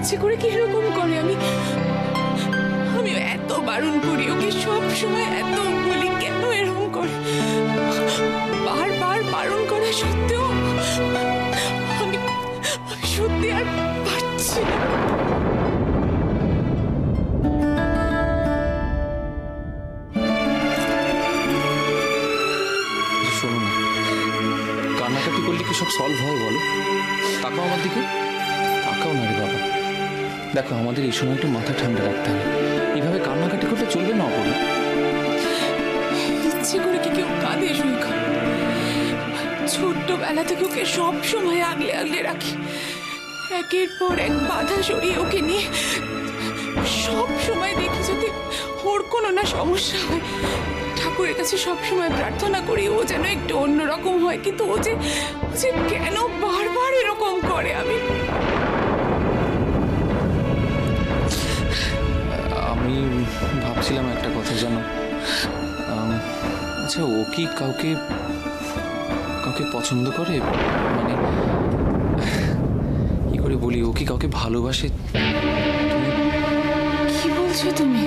ইচ্ছে করে কি এরকম করে? আমি এত বারণ করি ওকে, সব সময় এত বলি, কেন এরকম করে? বারবার বারণ করা সত্ত্বেও আমি সত্যি আর পারছি না। শোনো না, কান্নাকাটি করলে কি সব সলভ হয় বলো? তাকাও আমার দিকে, তাকাও না রে বাবা। দেখো, আমাদের এই সময় একটু মাথা ঠান্ডা রাখতে হবে। এইভাবে কান্নাকাটি করতে চলবে না অপর্ণা। ইচ্ছে করে কি কেউ কাঁদে সৈকা? ছোট্টবেলা থেকে ওকে সব সময় আগলে আগলে রাখি, একের পর এক বাধা সরিয়ে ওকে নিয়ে সব সময় দেখি যাতে ওর কোনো না সমস্যা হয়। ঠাকুরের কাছে সব সময় প্রার্থনা করি ও যেন একটু অন্যরকম হয়, কিন্তু ও যে কেন বারবার এরকম করে? আমি ভাবছিলাম একটা কথা জানো, আচ্ছা ও কি কাউকে কাউকে পছন্দ করে? মানে কি করে বলি, ও কি কাউকে ভালোবাসে? কি বলছো তুমি?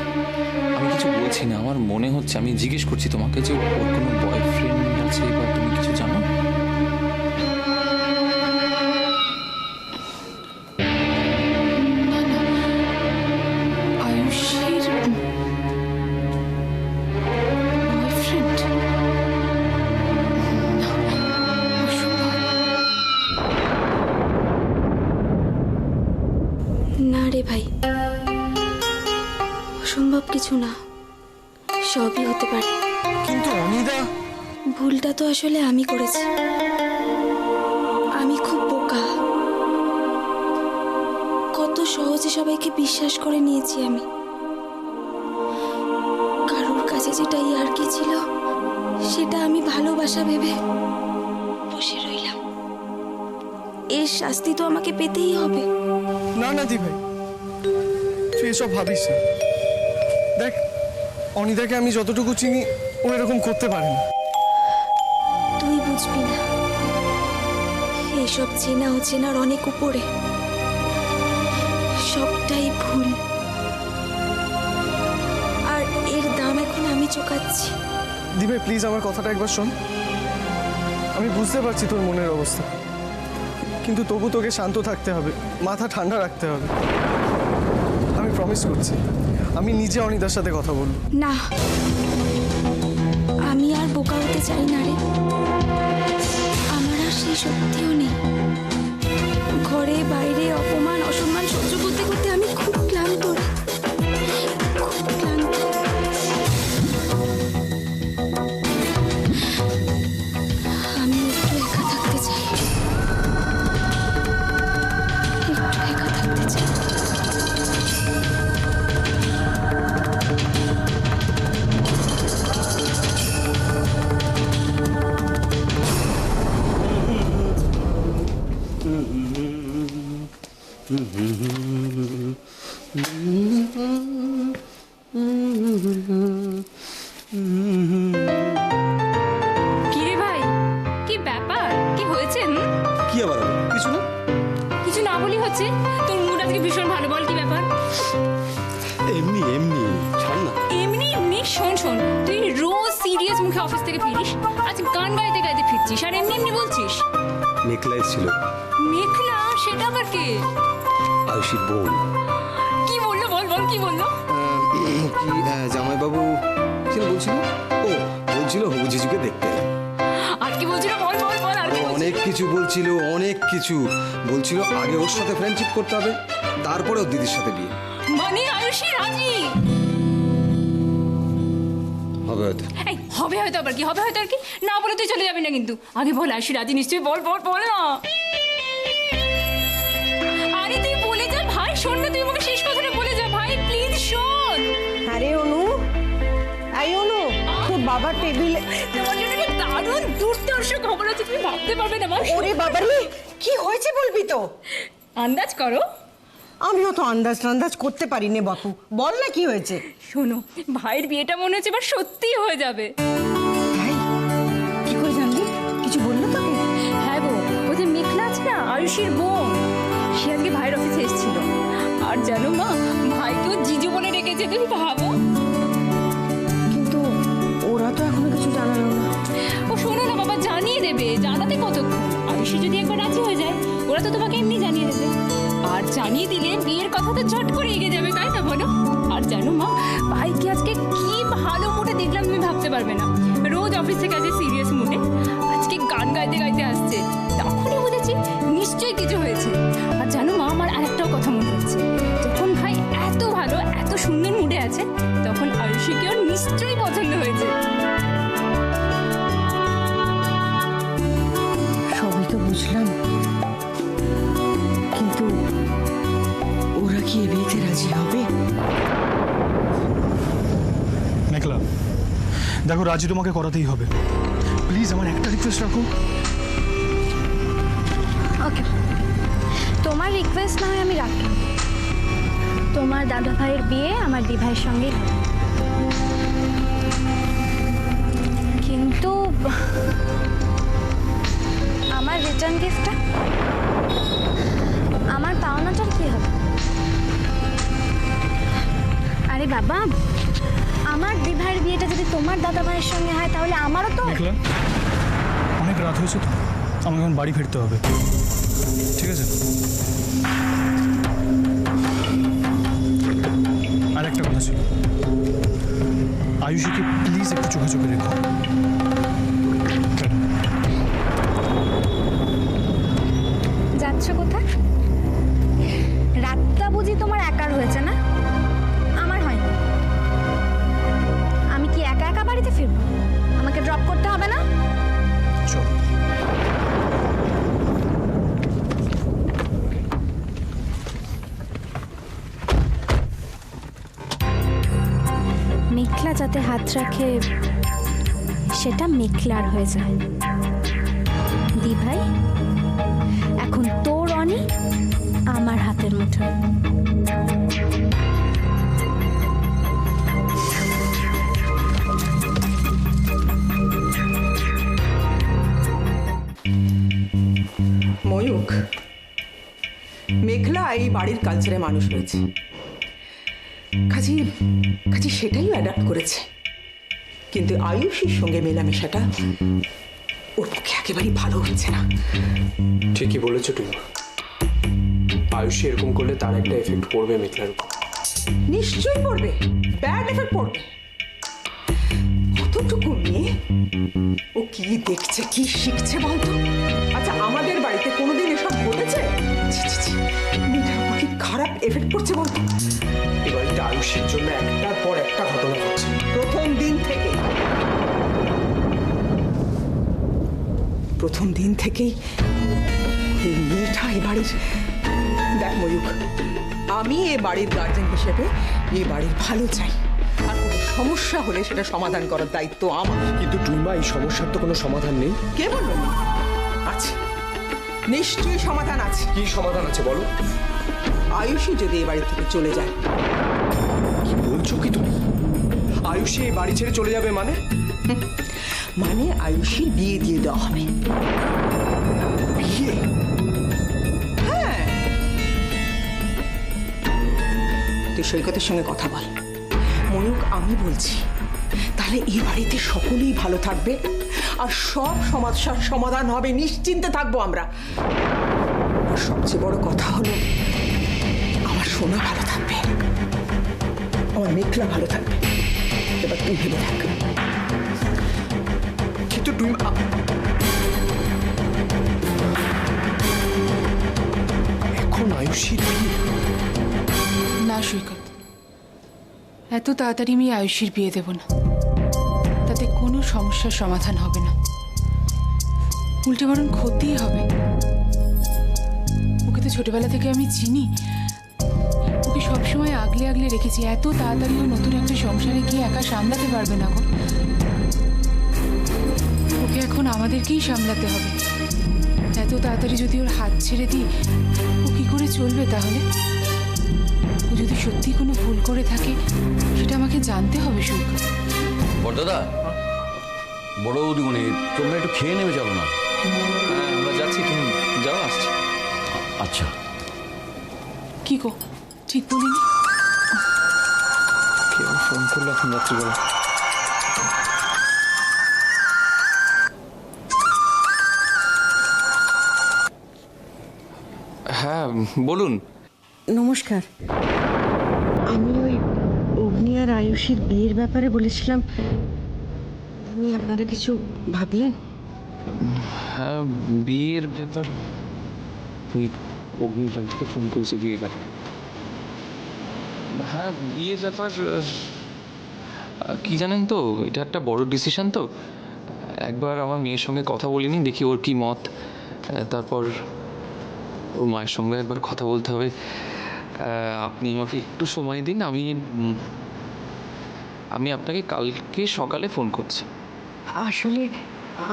আমি কিছু বলছি না, আমার মনে হচ্ছে, আমি জিজ্ঞেস করছি তোমাকে যে ওর কোনো বয়ফ্রেন্ড আছে বা তুমি কিছু জানো? না রে ভাই, অসম্ভব কিছু না, সবই হতে পারে। কিন্তু অনিদা, ভুলটা তো আসলে আমি করেছি। আমি খুব বোকা, কত সহজে সবাইকে বিশ্বাস করে নিয়েছি আমি। কারোর কাছে যেটা ইয়ার্কি ছিল সেটা আমি ভালোবাসা ভেবে বসে রইলাম। এর শাস্তি তো আমাকে পেতেই হবে। না না দি ভাই, তুই এসব ভাবিস না। দেখ, অনিদাকে আমি যতটুকু চিনি ও এরকম করতে পারে না। তুই বুঝবি না, এইসব চেনা অচেনার অনেক উপরে, সবটাই ভুল। আর এর দাম এখন আমি চোকাচ্ছি। দি ভাই প্লিজ আমার কথাটা একবার শোন। আমি বুঝতে পারছি তোর মনের অবস্থা, কিন্তু তবু তোকে শান্ত থাকতে হবে, মাথা ঠান্ডা রাখতে হবে। আমি প্রমিস করছি, আমি নিজে অনিদার সাথে কথা বলবো। না, আমি আর বোকা হতে চাই না রে। আমার আর সেই শক্তিও নেই। ঘরে বাইরে অপমান অসম্মান সহ্য করতে করতে আমি খুব ক্লান্ত রে, খুব ক্লান্ত। আমি একটু একা থাকতে চাই, একটু একা থাকতে চাই। কি রে ভাই, কি ব্যাপার, কি হয়েছে? কি আবার হবে? কিছু না। কিছু না বলি হচ্ছে, তোর মুড আজকে ভীষণ ভালো, বল কি ব্যাপার? এমনি এমনি, ছাড় না। এমনি এমনি, শোন শোন, তুই রোজ সিরিয়াস মুখে অফিস থেকে ফিরিস, আজ গান গাইতে গাইতে ফিরছিস আর এমনি এমনি বলছিস। মেঘলা ছিল। মেঘলা? সেটা আবার কে? আয়ুষীর বোন। কি বললো? বল বল, কি বললো? কি জামাইবাবু কি বলছিল? ও বলছিল হবু জিজুকে দেখতে। আর কি বলছিল? বল বল বল, আর কি বলছিল? অনেক কিছু বলছিল, অনেক কিছু বলছিল। আগে ওর সাথে ফ্রেন্ডশিপ করতে হবে, তারপরে ওর দিদির সাথে বিয়ে মানে আয়ুষী রাজি হবে হয়তো। এই হবে হয়তো আবার কি? হবে হয়তো আর কি? না বলে তুই চলে যাবি না কিন্তু। আগে বল আয়ুষী রাজি নিশ্চয়ই, বল বল বল না। আরে তুই বলে যা ভাই, শোন না, তুই আমাকে শেষ কথাটা বলে যা ভাই, প্লিজ শোন। আরে অনু, আই অনু, তোর বাবার টেবিলে তোমার জন্য কি দারুণ দুর্দর্শ খবর আছে, তুমি ভাবতে পারবে না মা। ওরে বাবারে, কি হয়েছে বলবি তো? আন্দাজ করো। আমিও তো আন্দাজ করতে পারি নে বাপু, বল না কি হয়েছে। শোনো, ভাইয়ের বিয়েটা মনে হচ্ছে এবার সত্যিই হয়ে যাবে। ভাই কি করে জানলি? কিছু বললো তোকে? হ্যাঁ গো, ওই যে মেঘলা আছে না, আয়ুষীর বোন, সে আজকে ভাইয়ের অফিসে এসেছিল। আর জানো মা, ভাইকেও জিজু বলে রেখেছে, তুমি ভাবো। কিন্তু ওরা তো এখনো কিছু জানালো না। ও শোনো না বাবা, জানিয়ে দেবে, জানাতে কতক্ষণ। আয়ুষী যদি একবার রাজি হয়ে যায়, ওরা তো তোমাকে এমনি জানিয়ে দেবে। আর জানিয়ে দিলে বিয়ের কথা তো ঝট করে এগিয়ে যাবে, তাই না বলো? আর জানো মা, ভাইকে আজকে কি ভালো মুডে দেখলাম, তুমি ভাবতে পারবে না। রোজ অফিস থেকে আসে সিরিয়াস মুডে, আজকে গান গাইতে গাইতে আসছে। তখনই বুঝেছি নিশ্চয়ই কিছু হয়েছে। আর জানো মা, আমার আরেকটাও কথা মনে হচ্ছে, যখন ভাই এত ভালো এত সুন্দর মুডে আছে, তখন আয়ুষীকেও নিশ্চয়ই পছন্দ হয়েছে। সবই তো বুঝলাম, কিন্তু ওরা কি এ বিয়েতে রাজি হবে? মেঘলা, দেখো রাজি তোমাকে করাতেই হবে। প্লিজ আমার একটা রিকোয়েস্ট রাখো। ওকে, তোমার রিকোয়েস্ট না হয় আমি রাখলাম। তোমার দাদা ভাইয়ের বিয়ে আমার দি ভাইয়ের সঙ্গেই হবে। কিন্তু আমার রিটার্ন গিফটটা, আমার পাওনাটার কি হবে? আরে বাবা, আমার দি ভাইয়ের বিয়েটা যদি তোমার দাদা ভাইয়ের সঙ্গে হয়, তাহলে আমারও তো। মেঘলা, অনেক রাত হয়েছে তো, আমাকে এখন বাড়ি ফিরতে হবে, ঠিক আছে? আর একটা কথা ছিল, আয়ুষীকে প্লিজ একটু চোখে চোখে রেখো। যাচ্ছ কোথায়? রাতটা বুঝি তোমার একার হয়েছে না? আমার হয়নি। আমি কি একা একা বাড়িতে ফিরবো? আমাকে ড্রপ করতে হবে না? চলো। মেঘলা যাতে হাত রাখে, সেটা মেঘলার হয়ে যায়। দি ভাই, এখন তোর অনি আমার হাতের মুঠোয়। ময়ূক, মেঘলা এই বাড়ির কালচারে মানুষ হয়েছে, কাজী সেটাই অ্যাডাপ্ট করেছে। কিন্তু আয়ুষীর সঙ্গে মেলামেশাটা ওর পক্ষে একেবারেই ভালো হচ্ছে না। ঠিকই বলেছো তুমি। আয়ুষী এরকম করলে তার একটা এফেক্ট পড়বে মেঘলার উপর। নিশ্চয়ই পড়বে, ব্যাড এফেক্ট পড়বে। কতটুকু মেয়ে, ও কি দেখছে কি শিখছে বলতো? আচ্ছা, আমাদের বাড়িতে কোনোদিন এসব ঘটেছে? ছি ছি ছি, মেয়েটার উপর কি খারাপ এফেক্ট পড়ছে বলতো? এই বাড়িতে আয়ুষীর জন্য একটার পর একটা ঘটনা ঘটছে। প্রথম দিন থেকেই এই মেয়েটা এই বাড়ির। দেখ ময়ূক, আমি এ বাড়ির গার্জেন হিসেবে এই বাড়ির ভালো চাই, আর কোনো সমস্যা হলে সেটা সমাধান করার দায়িত্ব আমার। কিন্তু টুইমা, এই সমস্যার তো কোনো সমাধান নেই। কে বললো না? আছে, নিশ্চয়ই সমাধান আছে। কি সমাধান আছে বলো? আয়ুষী যদি এই বাড়ি থেকে চলে যায়। কি বলছো কি তুমি? আয়ুষী এই বাড়ি ছেড়ে চলে যাবে মানে? মানে আয়ুষীর বিয়ে দিয়ে দেওয়া হবে। বিয়ে? হ্যাঁ, তুই সৈকতের সঙ্গে কথা বল। ময়ূক, আমি বলছি, তাহলে এই বাড়িতে সকলেই ভালো থাকবে, আর সব সমস্যার সমাধান হবে, নিশ্চিন্তে থাকবো আমরা। আর সবচেয়ে বড় কথা হলো, আমার সোনা ভালো থাকবে, আমার মেঘলা ভালো থাকবে। এবার তুই ভেবে থাক। কিন্তু টুইমা, এখন আয়ুষীর বিয়ে? না সৈকত, এত তাড়াতাড়ি আমি আয়ুষীর বিয়ে দেব না। তাতে কোনো সমস্যার সমাধান হবে না, উল্টে বরং ক্ষতিই হবে। ওকে তো ছোটবেলা থেকে আমি চিনি, ওকে সবসময় আগলে আগলে রেখেছি। এত তাড়াতাড়ি ও নতুন একটা সংসারে গিয়ে একা সামলাতে পারবে না গো। ওকে এখন আমাদেরকেই সামলাতে হবে। এত তাড়াতাড়ি যদি ওর হাত ছেড়ে দিই, ও কি করে চলবে তাহলে? ও যদি সত্যি কোনো ভুল করে থাকে, সেটা আমাকে জানতে হবে সৈকত। বড়দাদা, বড় বৌদিমণি, তোমরা একটু খেয়ে নেবে, চলো না? হ্যাঁ, আমরা যাচ্ছি, তুমি যাও, আসছি। আচ্ছা। কি গো, ঠিক বলিনি? কে ফোন করলো এখন রাত্রিবেলা? হ্যাঁ বলুন। নমস্কার, আমি ওই অগ্নি আর আয়ুষীর বিয়ের ব্যাপারে বলেছিলাম, আপনি আপনারা কিছু ভাবলেন? হ্যাঁ বিয়ের ব্যাপার, তুই অগ্নির বাড়ি থেকে ফোন করেছি বিয়ের ব্যাপার। হ্যাঁ বিয়ের ব্যাপার কি জানেন তো, এটা একটা বড় ডিসিশন তো। একবার আমার মেয়ের সঙ্গে কথা বলিনি, দেখি ওর কি মত। তারপর ওর মায়ের সঙ্গে একবার কথা বলতে হবে। আপনি আমাকে একটু সময় দিন, আমি আপনাকে কালকে সকালে ফোন করছি। আসলে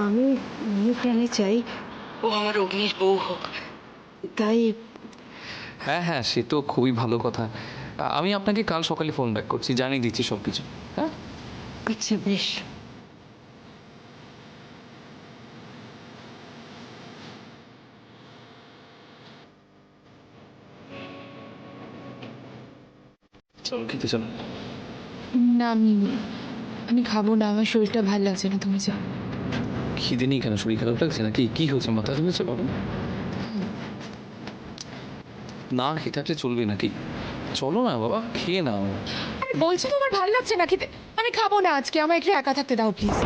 আমি মেয়ে প্রাণে চাই ও আমার অগ্নির বউ হোক, তাই। হ্যাঁ হ্যাঁ, সে তো খুবই ভালো কথা। আমি আপনাকে কাল সকালে ফোন ব্যাক করছি, জানিয়ে দিচ্ছি সব কিছু। হ্যাঁ আচ্ছা, বেশ। চলো খেতে চলো। না আমি খাবো না, আমার শরীরটা ভালো লাগছে না, তুমি যাও। খিদে নেই কেন? শরীর খারাপ লাগছে নাকি? কি হচ্ছে? মাথা ধরেছে বাবা? না খেতে থাকলে চলবে নাকি? চলো না বাবা, খেয়ে নাও। বলছি তোমার ভালো লাগছে না খেতে? আমি খাবো না আজকে, আমার একটু একা থাকতে দাও প্লিজ।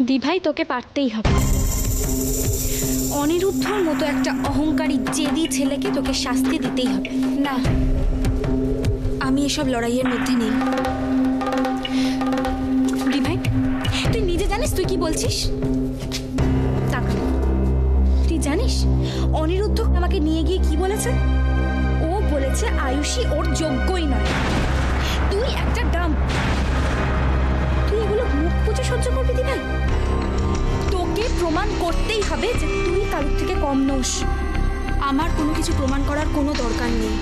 দিভাই, তোকে পারতেই হবে। অনিরুদ্ধর মতো একটা অহংকারী জেদি ছেলেকে তোকে শাস্তি দিতেই হবে। না, আমি এসব লড়াইয়ের মধ্যে নেই। দিভাই, তুই নিজে জানিস তুই কি বলছিস? তাকা, তুই জানিস অনিরুদ্ধ আমাকে নিয়ে গিয়ে কি বলেছে? ও বলেছে আয়ুষী ওর যোগ্যই নয়। তুই একটা ডাম্প। তুই এগুলো মুখ বুঝে সহ্য করবি দিভাই? তোকে প্রমাণ করতেই হবে যে তুই কারোর থেকে কম নোস। আমার কোনো কিছু প্রমাণ করার কোনো দরকার নেই।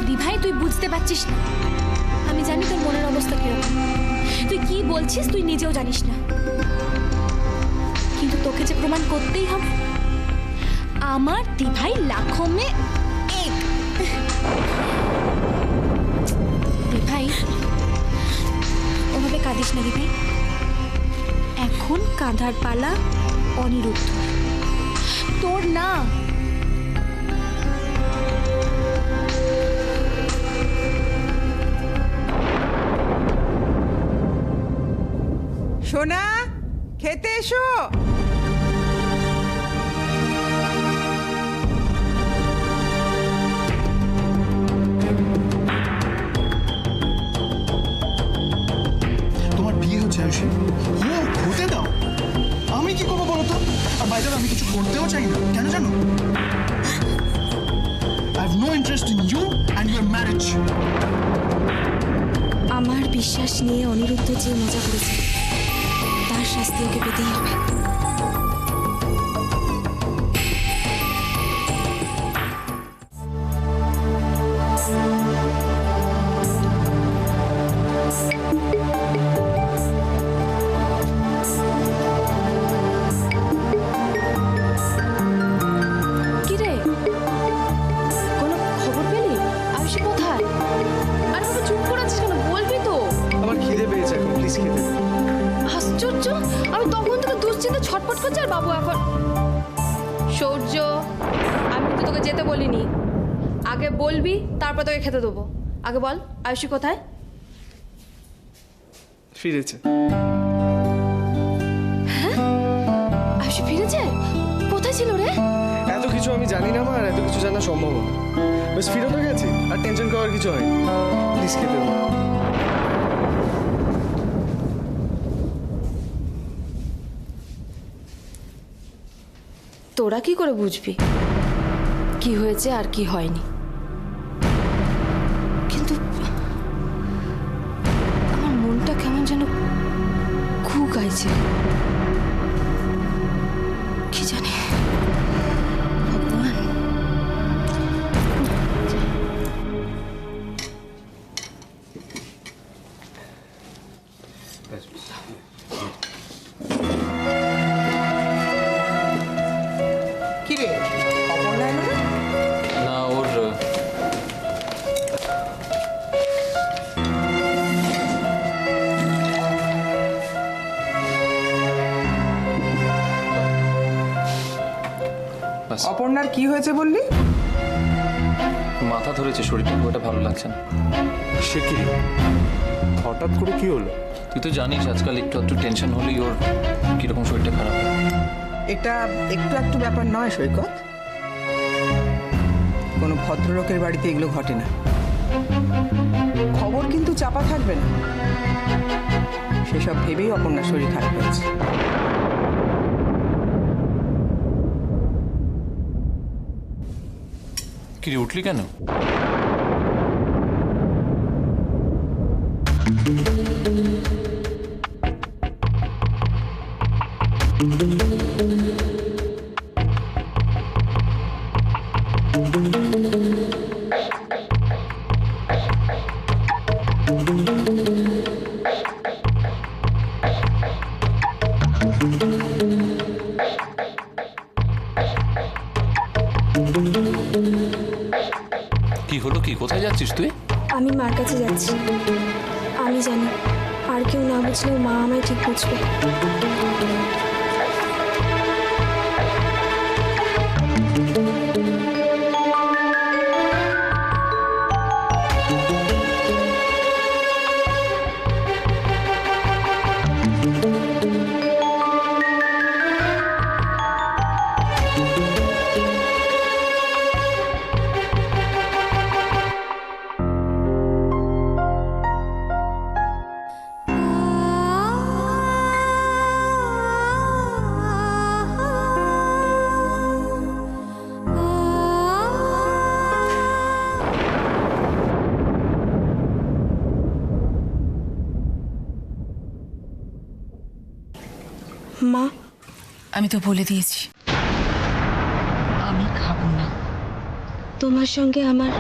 দিভাই, তুই বুঝতে পারছিস না। আমি জানি তোর মনের অবস্থা কিরকম। তুই কি বলছিস তুই নিজেও জানিস না, কিন্তু তোকে যে প্রমাণ করতেই হবে। আমার দিভাই লাখো মে এক। দিভাই, ওভাবে কাঁদিস না দিভাই। এখন কাঁধার পালা অনিরুদ্ধ, তোর না। সোনা, খেতে এসো। তোমার বিয়ে হচ্ছে আয়ুষী, হতে দাও। আমি কি করবো বলো তো? আর বাইরে আমি কিছু করতেও চাই না। কেন জানো? I have no interest in you and your marriage. আমার বিশ্বাস নিয়ে অনিরুদ্ধ যে মজা করেছে তার শাস্তি ওকে পেতেই হবে। কি রে, কোনো খবর পেলি? আয়ুষী কোথায়? আর তুমি চুপ করে আছিস কেন? বলবি তো। আমার খিদে পেয়েছে এখন, প্লিজ খেতে দে। আশ্চর্য, আমি তখন থেকে দুশ্চিন্তা ছটফট করছি আর বাবু এখন। সূর্য, আমি তো তোকে যেতে বলিনি। আগে বলবি, তারপর তোকে খেতে দেবো। আগে বল, আয়ুষী কোথায়? ফিরেছে। আয়ুষী ফিরেছে? কোথায় ছিল রে? এত কিছু আমি জানি না মা, আর এত কিছু জানা সম্ভব না। বেশ ফিরে তো গেছি, আর টেনশন করার কিছু হয়। প্লিজ খেতে দে। তোরা কি করে বুঝবি কি হয়েছে আর কি হয়নি? কিন্তু আমার মনটা কেমন যেন ঘু গাইছে। কি জানি, ভগবান। ব্যাস। অপর্ণার কি হয়েছে বললি? মাথা ধরেছে, শরীরটা খুব একটা ভালো লাগছে না। সে কি রে? হঠাৎ করে কি হলো? তুই তো জানিস আজকাল একটু টেনশন হলেই ওর কিরকম শরীরটা খারাপ হয়। এটা একটু ব্যাপার নয় সৈকত। কোনো ভদ্রলোকের বাড়িতে এগুলো ঘটে না। খবর কিন্তু চাপা থাকবে না। সেসব ভেবেই অপর্ণার শরীর খারাপ হয়েছে। কি রে, উঠলি কেন? কি হলো, কি কোথায় যাচ্ছিস তুই? আমি মার কাছে যাচ্ছি। আমি জানি আর কেউ না বুঝলেও মা আমায় ঠিক বুঝবে। মা, আমি তো বলে দিয়েছি আমি খাবো না। তোমার সঙ্গে আমার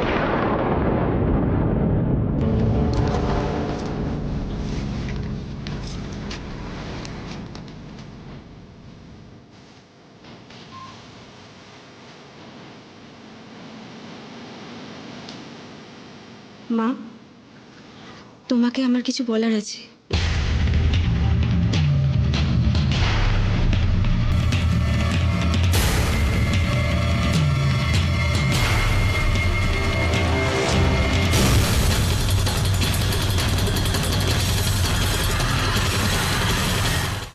মা, তোমাকে আমার কিছু বলার আছে।